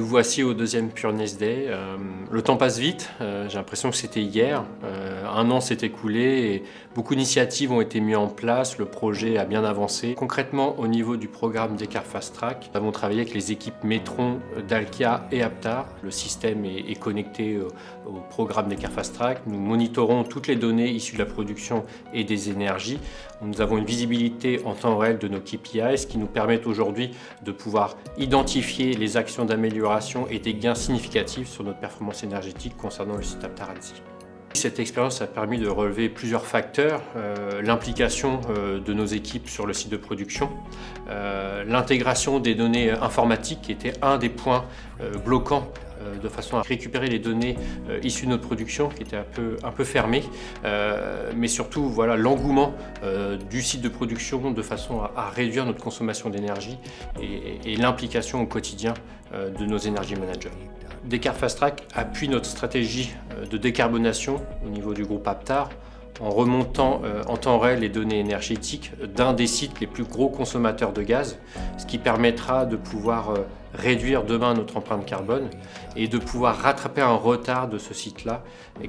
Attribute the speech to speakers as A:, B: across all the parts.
A: Nous voici au deuxième Pureness Day. Le temps passe vite, j'ai l'impression que c'était hier. Un an s'est écoulé et beaucoup d'initiatives ont été mises en place, le projet a bien avancé. Concrètement, au niveau du programme Descartes Fast Track, nous avons travaillé avec les équipes Metron, Dalkia et Aptar. Le système est connecté au programme Descartes Fast Track. Nous monitorons toutes les données issues de la production et des énergies. Nous avons une visibilité en temps réel de nos KPIs, ce qui nous permet aujourd'hui de pouvoir identifier les actions d'amélioration et des gains significatifs sur notre performance énergétique concernant le site Aptar Annecy. Cette expérience a permis de relever plusieurs facteurs, l'implication de nos équipes sur le site de production, l'intégration des données informatiques qui était un des points bloquants de façon à récupérer les données issues de notre production qui était un peu fermée, mais surtout voilà, l'engouement du site de production de façon à réduire notre consommation d'énergie et l'implication au quotidien de nos énergie managers. Descartes Fast Track appuie notre stratégie de décarbonation au niveau du groupe Aptar en remontant en temps réel les données énergétiques d'un des sites les plus gros consommateurs de gaz, ce qui permettra de pouvoir réduire demain notre empreinte carbone et de pouvoir rattraper un retard de ce site-là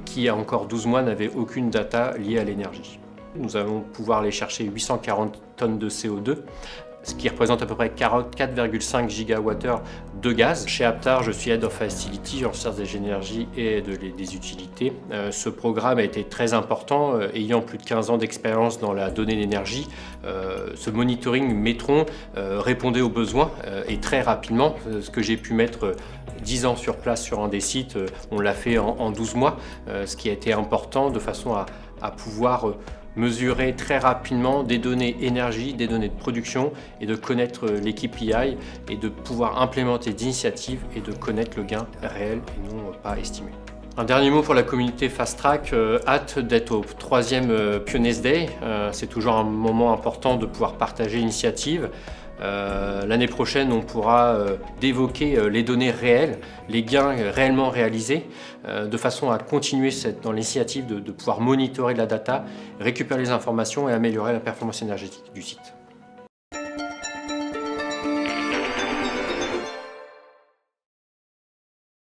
A: qui, il y a encore 12 mois, n'avait aucune data liée à l'énergie. Nous allons pouvoir aller chercher 840 tonnes de CO2, ce qui représente à peu près 44,5 gigawattheures de gaz. Chez Aptar, je suis Head of Facility, en charge des énergies et des utilités. Ce programme a été très important, ayant plus de 15 ans d'expérience dans la donnée d'énergie. Ce monitoring Metron répondait aux besoins et très rapidement. Ce que j'ai pu mettre 10 ans sur place sur un des sites, on l'a fait en 12 mois, ce qui a été important de façon à pouvoir mesurer très rapidement des données énergie, des données de production et de connaître les KPI et de pouvoir implémenter des initiatives et de connaître le gain réel et non pas estimé. Un dernier mot pour la communauté Fast Track, hâte d'être au troisième Pureness Day. C'est toujours un moment important de pouvoir partager l'initiative. L'année prochaine, on pourra d'évoquer les données réelles, les gains réellement réalisés, de façon à continuer dans l'initiative de pouvoir monitorer de la data, récupérer les informations et améliorer la performance énergétique du site.